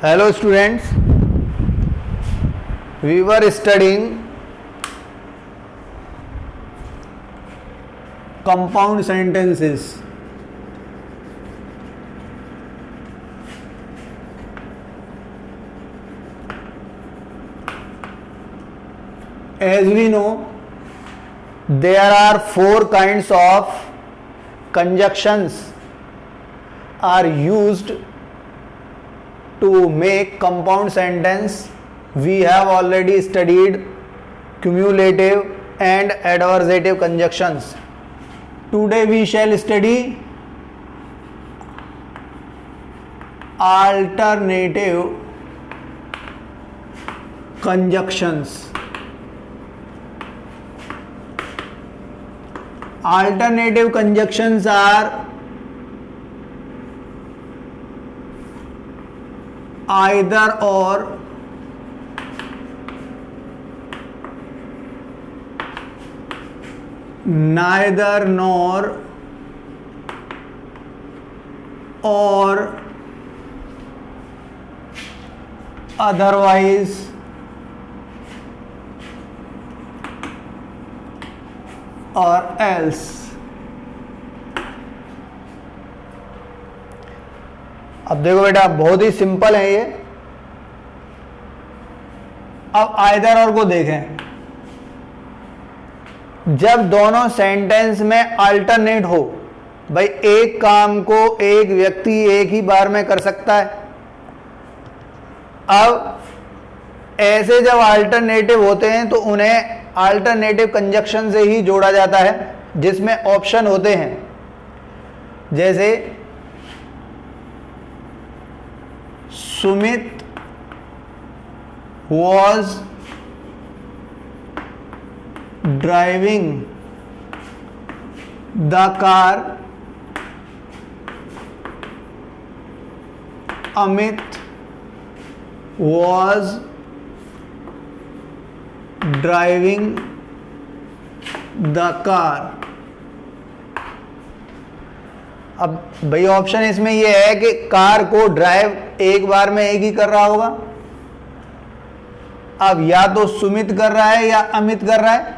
Hello students, we were studying compound sentences. As we know, there are four kinds of conjunctions are used to make compound sentence. We have already studied cumulative and adversative conjunctions. Today we shall study alternative conjunctions. Alternative conjunctions are either or, neither nor, or otherwise, or else. अब देखो बेटा, बहुत ही simple है ये. अब either और को देखें. जब दोनों सेंटेंस में अल्टरनेट हो, भाई एक काम को एक व्यक्ति एक ही बार में कर सकता है. अब ऐसे जब अल्टरनेटिव होते हैं तो उन्हें अल्टरनेटिव कंजक्शन से ही जोड़ा जाता है, जिसमें ऑप्शन होते हैं. जैसे Sumit was driving the car, Amit was driving the car. अब भाई ऑप्शन इसमें यह है कि कार को ड्राइव एक बार में एक ही कर रहा होगा. अब या तो सुमित कर रहा है या अमित कर रहा है.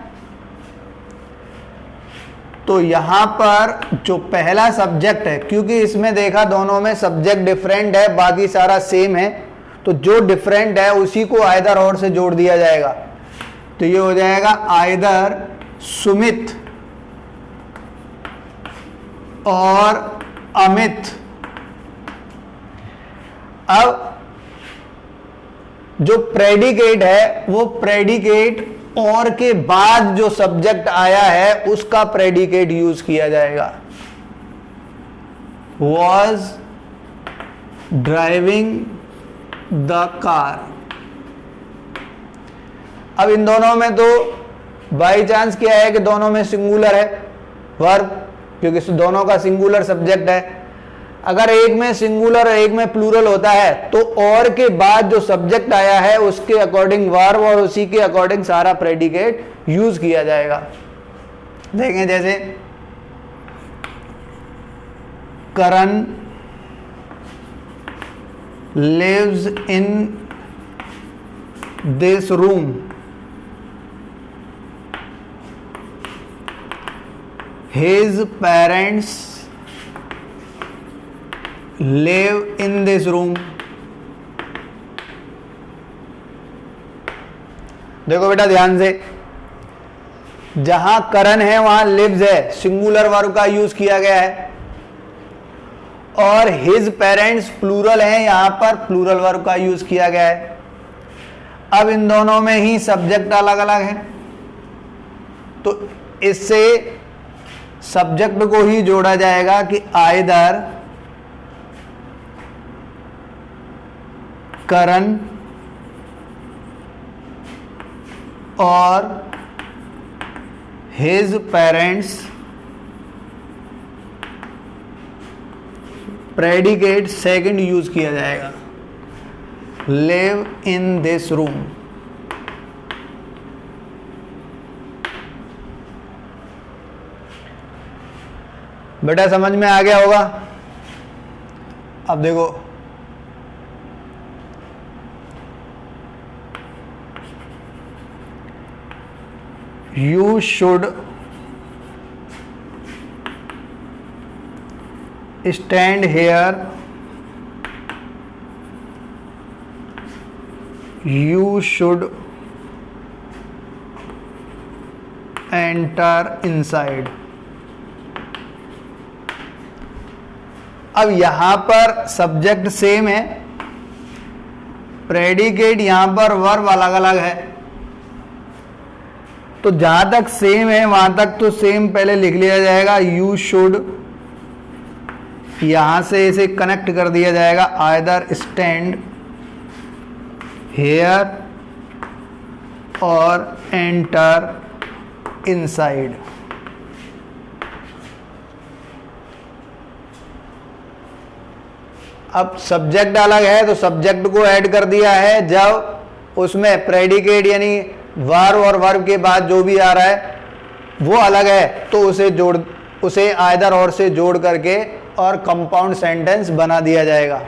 तो यहां पर जो पहला सब्जेक्ट है, क्योंकि इसमें देखा दोनों में सब्जेक्ट डिफरेंट है, बाकी सारा सेम है, तो जो डिफरेंट है उसी को आइदर और से जोड़ दिया जाएगा. तो ये हो जाएगा आइदर सुमित और अमित. अब जो प्रेडिकेट है वो प्रेडिकेट और के बाद जो सब्जेक्ट आया है उसका प्रेडिकेट यूज किया जाएगा. Was driving the car. अब इन दोनों में तो बाई चांस क्या है कि दोनों में सिंगुलर है वर्ब, क्योंकि दोनों का सिंगुलर सब्जेक्ट है. अगर एक में सिंगुलर और एक में प्लूरल होता है तो और के बाद जो सब्जेक्ट आया है उसके अकॉर्डिंग वर्ब और उसी के अकॉर्डिंग सारा प्रेडिकेट यूज किया जाएगा. देखें जैसे Karan lives in this room. His parents live in this room. देखो बेटा ध्यान से, जहां करण है वहां लिव्स है, सिंगुलर वर्ब का यूज किया गया है, और हिज पेरेंट्स प्लूरल है, यहां पर प्लूरल वर्ब का यूज किया गया है. अब इन दोनों में ही सब्जेक्ट अलग अलग है, तो इससे सब्जेक्ट को ही जोड़ा जाएगा कि आइदर करण और his parents. Predicate second use किया जाएगा, लिव इन दिस रूम. बेटा समझ में आ गया होगा. अब देखो you should stand hair, you should enter inside. अब यहां पर सब्जेक्ट सेम है, प्रेडिकेट यहां पर वर्ब अलग अलग है, तो जहां तक सेम है वहां तक तो सेम पहले लिख लिया जाएगा। यू शुड, यहां से इसे कनेक्ट कर दिया जाएगा, आइदर स्टैंड हेयर और एंटर इनसाइड। अब सब्जेक्ट अलग है तो सब्जेक्ट को ऐड कर दिया है, जब उसमें प्रेडिकेट यानी वर्ब और वर्ब के बाद जो भी आ रहा है वो अलग है तो उसे आइदर और से जोड़ करके और कंपाउंड सेंटेंस बना दिया जाएगा।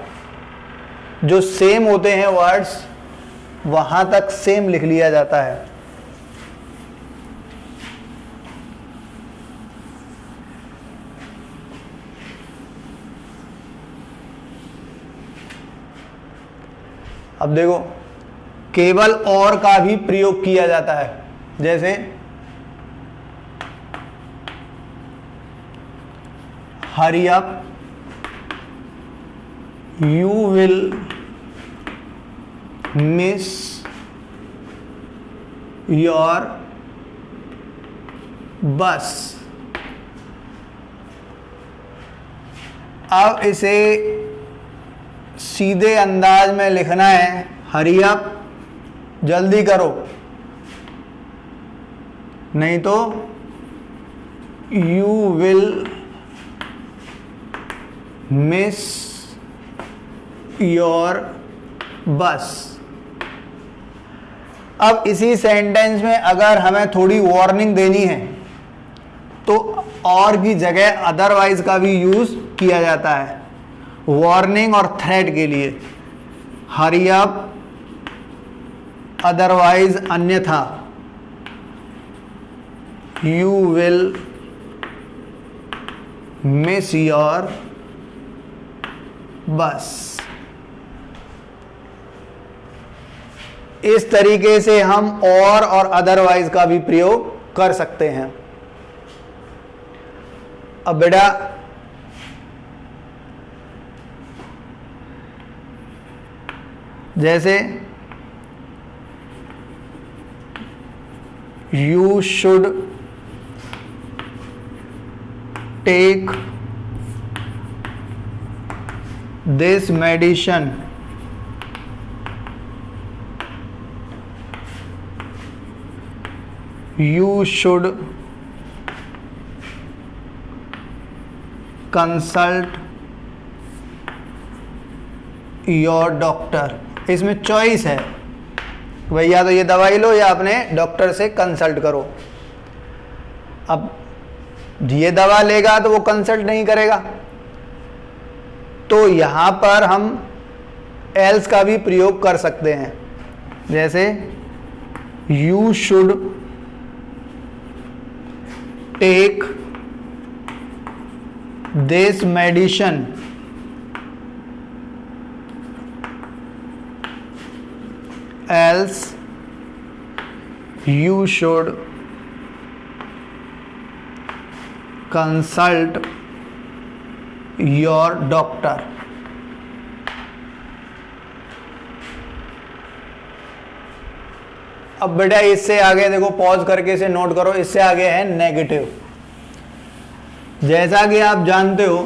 जो सेम होते हैं वर्ड्स वहां तक सेम लिख लिया जाता है। अब देखो, केवल और का भी प्रयोग किया जाता है, जैसे hurry up, you will miss your बस। अब इसे सीधे अंदाज में लिखना है, हरी अप, जल्दी करो, नहीं तो यू विल मिस योर बस। अब इसी सेंटेंस में अगर हमें थोड़ी वार्निंग देनी है तो और की जगह अदरवाइज का भी यूज किया जाता है, वार्निंग और थ्रेट के लिए। हरी अप, अदरवाइज अन्यथा, यू विल मिस योर बस। इस तरीके से हम और अदरवाइज का भी प्रयोग कर सकते हैं। अब बेटा जैसे you should take this medicine, you should consult your doctor. इसमें चॉइस है, भैया तो ये दवाई लो या अपने डॉक्टर से कंसल्ट करो। अब ये दवा लेगा तो वो कंसल्ट नहीं करेगा, तो यहां पर हम एल्स का भी प्रयोग कर सकते हैं, जैसे you should take this medicine, else you should consult your doctor। अब बेटा इससे आगे देखो, पॉज करके इसे नोट करो, इससे आगे है नेगेटिव। जैसा कि आप जानते हो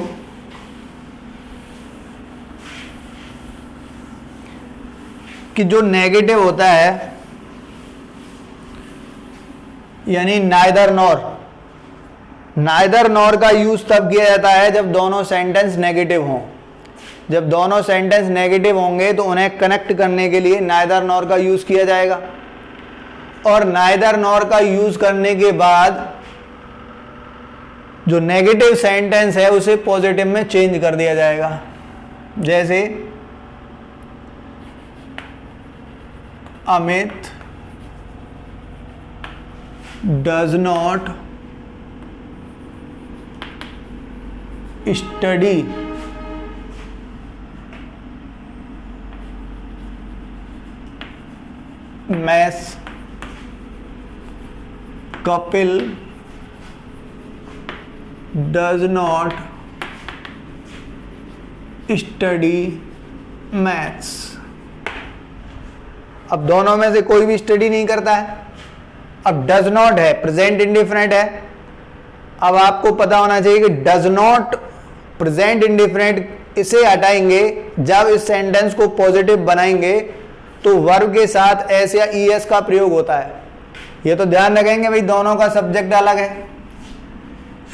कि जो नेगेटिव होता है यानी नाइदर नॉर, नाइदर नॉर का यूज तब किया जाता है जब दोनों सेंटेंस नेगेटिव हों। जब दोनों सेंटेंस नेगेटिव होंगे तो उन्हें कनेक्ट करने के लिए नाइदर नॉर का यूज किया जाएगा, और नाइदर नॉर का यूज करने के बाद जो नेगेटिव सेंटेंस है उसे पॉजिटिव में चेंज कर दिया जाएगा। जैसे Amit does not study maths, Kapil does not study maths. अब दोनों में से कोई भी स्टडी नहीं करता है। अब डज नॉट है, प्रेजेंट इंडिफरेंट है। अब आपको पता होना चाहिए कि डज नॉट प्रेजेंट इंडिफरेंट इसे हटाएंगे जब इस सेंटेंस को पॉजिटिव बनाएंगे तो वर्ब के साथ एस या ईएस का प्रयोग होता है। ये तो ध्यान रखेंगे भाई, दोनों का सब्जेक्ट अलग है।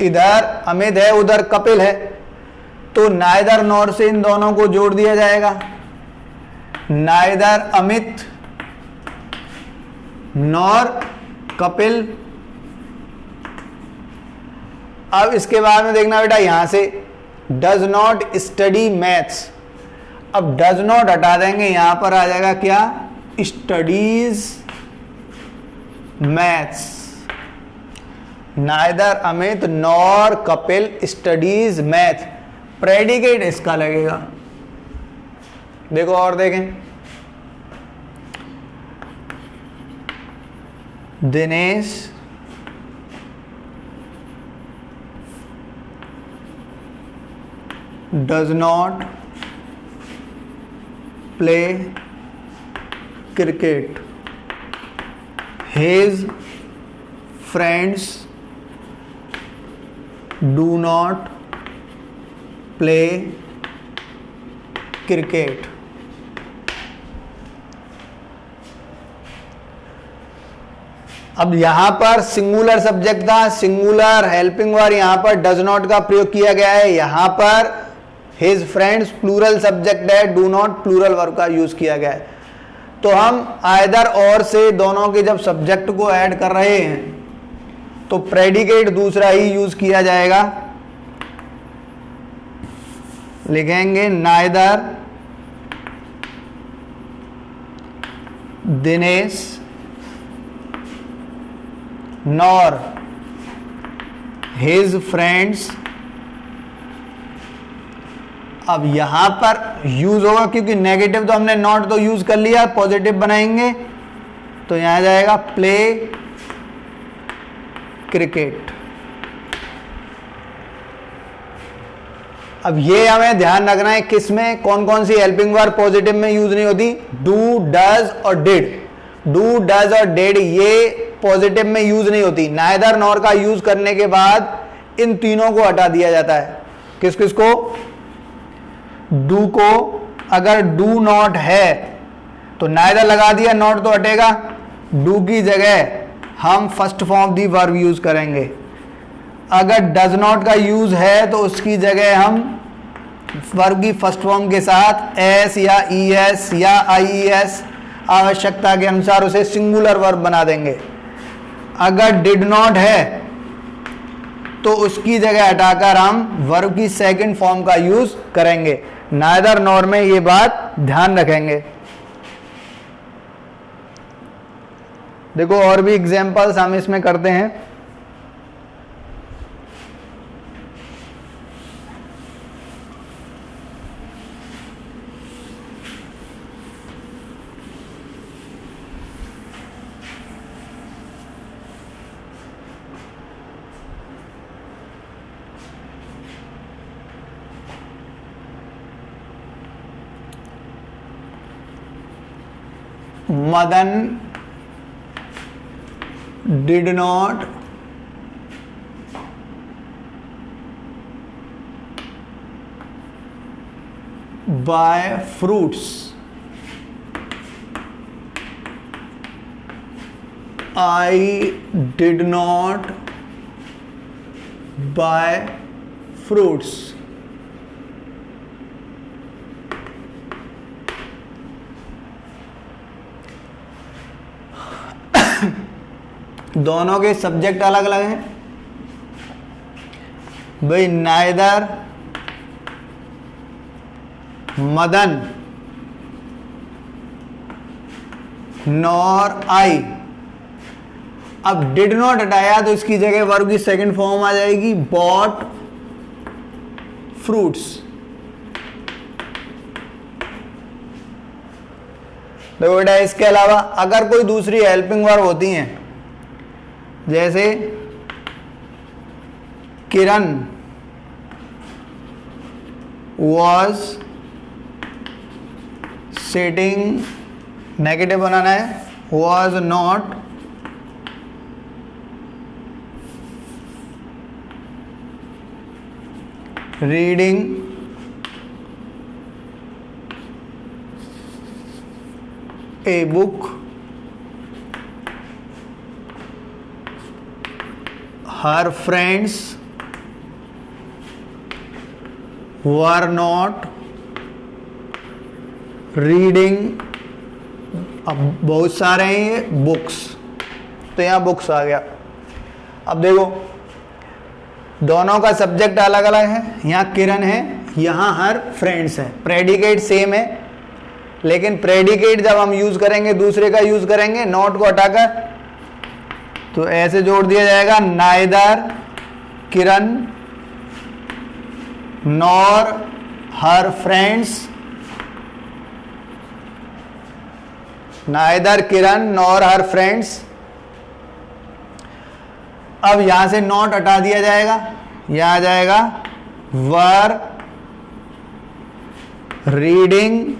इधर अमित है, उधर कपिल है, तो नाइदर नॉर से इन दोनों को जोड़ दिया जाएगा। Neither Amit nor Kapil. अब इसके बाद में देखना बेटा, यहां से डज नॉट स्टडी मैथ्स। अब डज नॉट हटा देंगे, यहां पर आ जाएगा क्या, studies maths. Neither Amit nor Kapil studies math, predicate इसका लगेगा। देखो और देखें, Dinesh does not play cricket, his friends do not play cricket. अब यहां पर सिंगुलर सब्जेक्ट था, सिंगुलर हेल्पिंग वर्ब, यहां पर डज नॉट का प्रयोग किया गया है। यहां पर हिज फ्रेंड्स प्लूरल सब्जेक्ट है, डू नॉट प्लूरल वर्ब का यूज किया गया है। तो हम आइदर और से दोनों के जब सब्जेक्ट को ऐड कर रहे हैं तो प्रेडिकेट दूसरा ही यूज किया जाएगा। लिखेंगे neither Dinesh nor his friends. अब यहां पर यूज होगा क्योंकि नेगेटिव तो हमने नॉट तो यूज कर लिया, पॉजिटिव बनाएंगे तो यहां जाएगा प्ले क्रिकेट। अब ये हमें ध्यान रखना है किस में कौन कौन सी हेल्पिंग वर्ब पॉजिटिव में यूज नहीं होती। डू, डज और डिड। डू, डज और डिड ये पॉजिटिव में यूज नहीं होती। नाइदर नॉर का यूज करने के बाद इन तीनों को हटा दिया जाता है। किस किस को? डू को। अगर डू नॉट है तो नाइदर लगा दिया, नॉट तो हटेगा। डू की जगह हम फर्स्ट फॉर्म दी वर्ब यूज करेंगे। अगर डज नॉट का यूज है तो उसकी जगह हम वर्ब की फर्स्ट फॉर्म के साथ एस या ई एस या आई एस आवश्यकता के अनुसार उसे सिंगुलर वर्ब बना देंगे। अगर डिड नॉट है तो उसकी जगह हटाकर हम वर्ब की सेकंड फॉर्म का यूज करेंगे। नाइदर नॉर में ये बात ध्यान रखेंगे। देखो और भी एग्जांपल्स हम इसमें करते हैं। Madan did not buy fruits. I did not buy fruits. दोनों के सब्जेक्ट अलग अलग हैं भाई। नाइदर मदन नॉर आई अब डिड नॉट हटाया तो इसकी जगह वर्ब की सेकंड फॉर्म आ जाएगी बॉट फ्रूट्स। देखो बेटा इसके अलावा अगर कोई दूसरी हेल्पिंग वर्ब होती हैं, जैसे किरण वॉज सिटिंग, नेगेटिव बनाना है, was not reading a book, her friends were not reading, अब बहुत सारे हैं ये बुक्स, तो यहां बुक्स आ गया। अब देखो दोनों का सब्जेक्ट अलग अलग है, यहां किरण है, यहां हर फ्रेंड्स है, प्रेडिकेट सेम है, लेकिन प्रेडिकेट जब हम यूज करेंगे दूसरे का यूज करेंगे नॉट को हटाकर, तो ऐसे जोड़ दिया जाएगा नाइदर किरण नॉर हर फ्रेंड्स, नाइदर किरण नॉर हर फ्रेंड्स। अब यहां से नॉट हटा दिया जाएगा, यहां आ जाएगा वर रीडिंग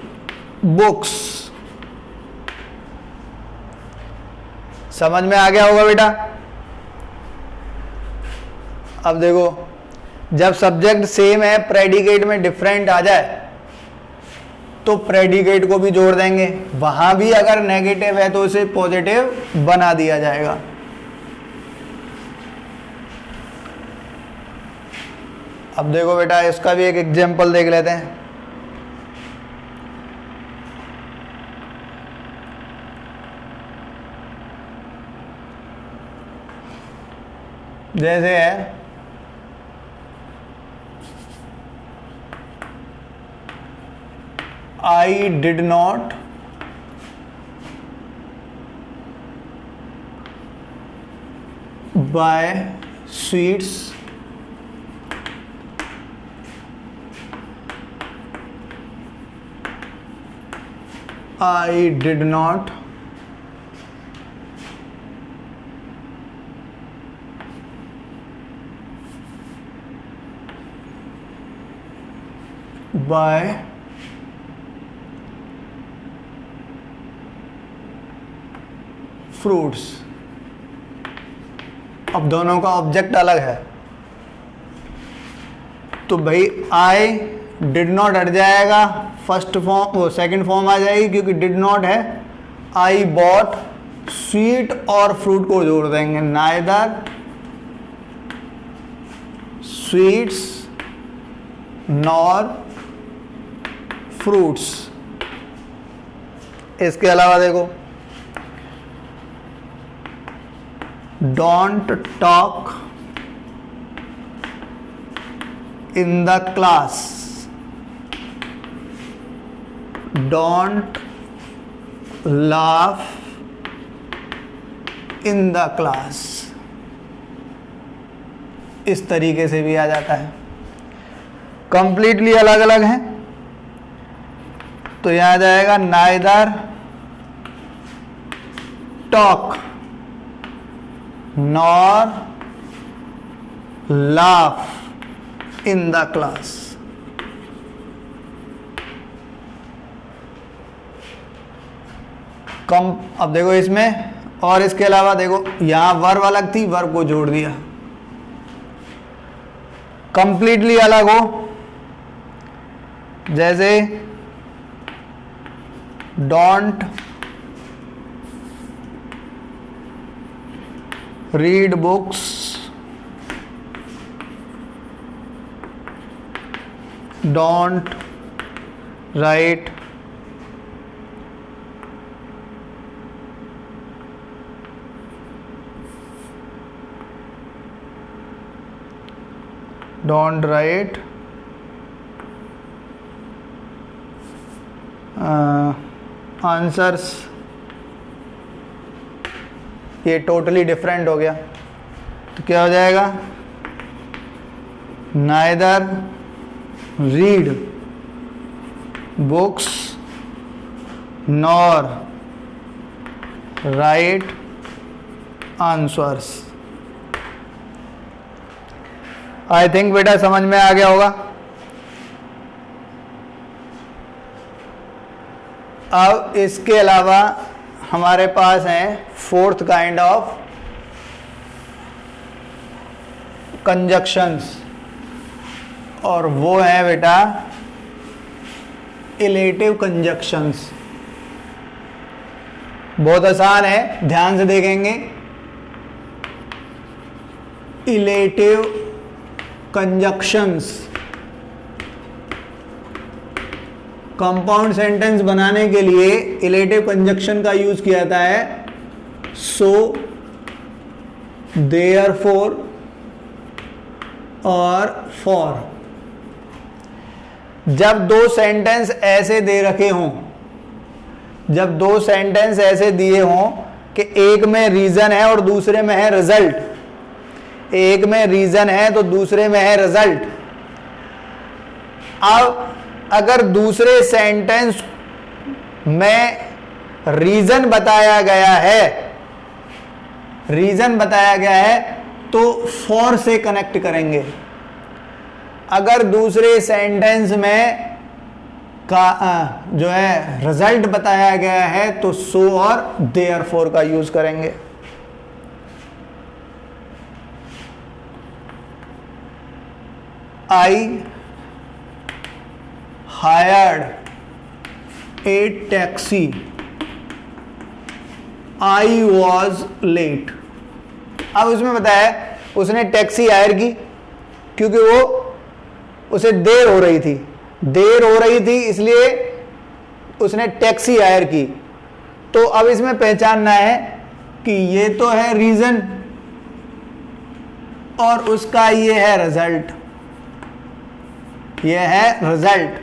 बुक्स। समझ में आ गया होगा बेटा। अब देखो जब सब्जेक्ट सेम है प्रेडिकेट में डिफरेंट आ जाए तो प्रेडिकेट को भी जोड़ देंगे, वहां भी अगर नेगेटिव है तो उसे पॉजिटिव बना दिया जाएगा। अब देखो बेटा इसका भी एक एग्जांपल देख लेते हैं। जैसे है I did not buy sweets I did not buy fruits. अब दोनों का ऑब्जेक्ट अलग है तो भाई आई डिड नॉट हट जाएगा, फर्स्ट फॉर्म वो सेकंड फॉर्म आ जाएगी क्योंकि डिड नॉट है। आई बॉट स्वीट और फ्रूट को जोड़ देंगे, नाइदर स्वीट्स नॉर फ्रूट्स। इसके अलावा देखो don't talk in the class, don't laugh in the class. इस तरीके से भी आ जाता है। कंप्लीटली अलग अलग हैं तो यहां आ जाएगा neither talk nor laugh in the class। अब देखो इसमें और इसके अलावा देखो यहां वर्ब अलग थी, वर्ब को जोड़ दिया। कंप्लीटली अलग हो जैसे don't read books, don't write answers ये टोटली डिफरेंट हो गया, तो क्या हो जाएगा, neither read books nor right answers. I think बेटा समझ में आ गया होगा। अब इसके अलावा हमारे पास है फोर्थ काइंड ऑफ कंजक्शंस, और वो है बेटा इलेटिव कंजक्शंस। बहुत आसान है, ध्यान से देखेंगे। इलेटिव कंजक्शंस, कंपाउंड सेंटेंस बनाने के लिए इलेटिव कंजक्शन का यूज किया जाता है। सो, देयरफॉर और फॉर। जब दो सेंटेंस ऐसे दे रखे हों, जब दो सेंटेंस ऐसे दिए हों कि एक में रीजन है और दूसरे में है रिजल्ट, एक में रीजन है तो दूसरे में है रिजल्ट। अब अगर दूसरे सेंटेंस में रीजन बताया गया है, रीजन बताया गया है तो फॉर से कनेक्ट करेंगे। अगर दूसरे सेंटेंस में का जो है रिजल्ट बताया गया है तो सो और देयरफॉर का यूज करेंगे। I hired a taxi, I was late. अब उसमें बताया उसने टैक्सी हायर की क्योंकि वो उसे देर हो रही थी, देर हो रही थी इसलिए उसने टैक्सी हायर की। तो अब इसमें पहचानना है कि ये तो है रीजन और उसका ये है रिजल्ट, ये है रिजल्ट।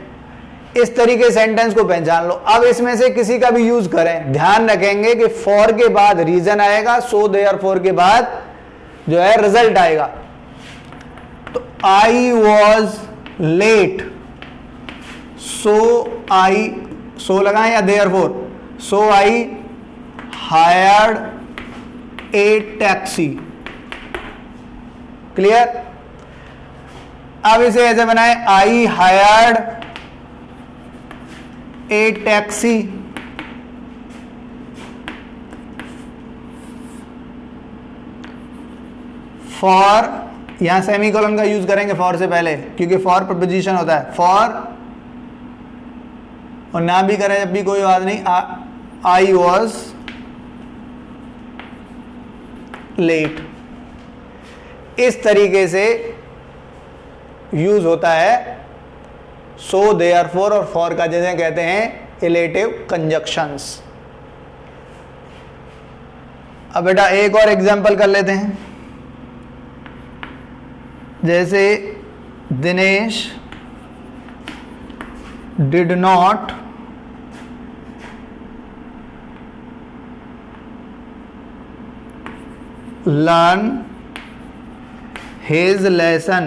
इस तरीके सेंटेंस को पहचान लो। अब इसमें से किसी का भी यूज करें, ध्यान रखेंगे कि फॉर के बाद रीजन आएगा, सो देयरफॉर के बाद जो है रिजल्ट आएगा। तो आई वॉज लेट, सो आई, सो लगाएं या therefore, so I hired a taxi. Clear? अब इसे ऐसे बनाएं, आई हायर्ड ए टैक्सी, फॉर, यहां सेमीकोलन का यूज करेंगे फॉर से पहले क्योंकि फॉर प्रपोजिशन होता है। फॉर, और ना भी करें जब भी कोई बात नहीं। I was late. इस तरीके से यूज होता है सो देयरफॉर और फॉर का, जैसे कहते हैं इलेटिव कंजक्शंस। अब बेटा एक और एग्जांपल कर लेते हैं। जैसे Dinesh did not learn his lesson,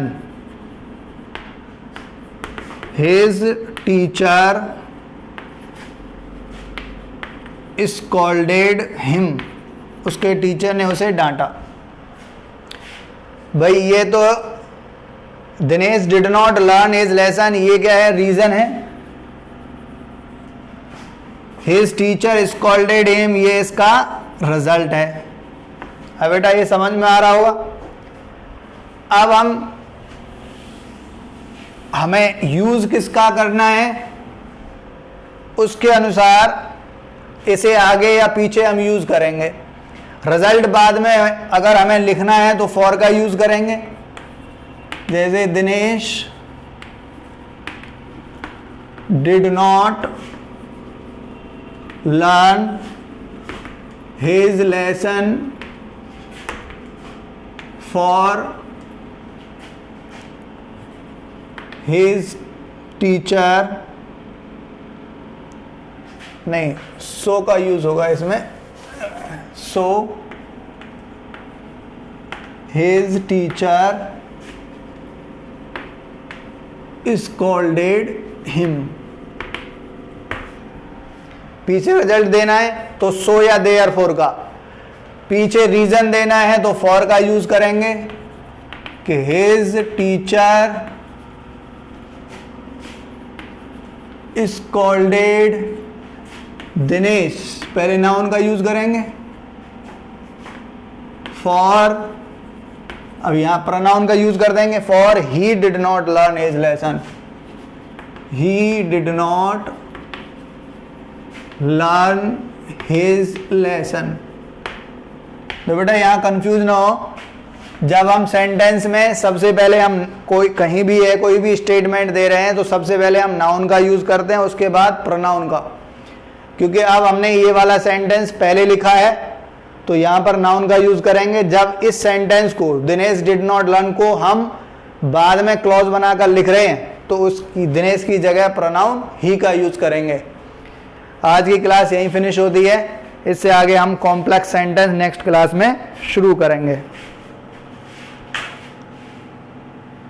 his teacher scolded him, उसके टीचर ने उसे डांटा। भाई ये तो Dinesh did not learn his lesson, ये क्या है, रीजन है। हिज टीचर स्कॉल्डेड हिम, ये इसका रिजल्ट है। अब बेटा ये समझ में आ रहा होगा। अब हमें यूज किसका करना है उसके अनुसार इसे आगे या पीछे हम यूज करेंगे। रिजल्ट बाद में अगर हमें लिखना है तो फॉर का यूज करेंगे। जैसे Dinesh did not learn his lesson for his teacher, नहीं सो का यूज होगा इसमें, सो his teacher scolded him। पीछे रिजल्ट देना है तो सो या देयरफॉर का, पीछे रीजन देना है तो फॉर का यूज करेंगे कि हिज टीचर स्कॉल्डेड दिनेश, पहले नाउन का यूज करेंगे। फॉर, अब यहां प्रोनाउन का यूज कर देंगे for he did not learn his lesson, he did not learn his lesson. तो बेटा यहां कंफ्यूज ना हो, जब हम सेंटेंस में सबसे पहले हम कोई कहीं भी है कोई भी स्टेटमेंट दे रहे हैं तो सबसे पहले हम नाउन का यूज करते हैं, उसके बाद प्रोनाउन का, क्योंकि अब हमने ये वाला सेंटेंस पहले लिखा है तो यहां पर नाउन का यूज करेंगे। जब इस सेंटेंस को दिनेश डिड नॉट लर्न को हम बाद में क्लॉज बनाकर लिख रहे हैं तो उसकी दिनेश की जगह प्रोनाउन ही का यूज करेंगे। आज की क्लास यहीं फिनिश होती है, इससे आगे हम कॉम्प्लेक्स सेंटेंस नेक्स्ट क्लास में शुरू करेंगे।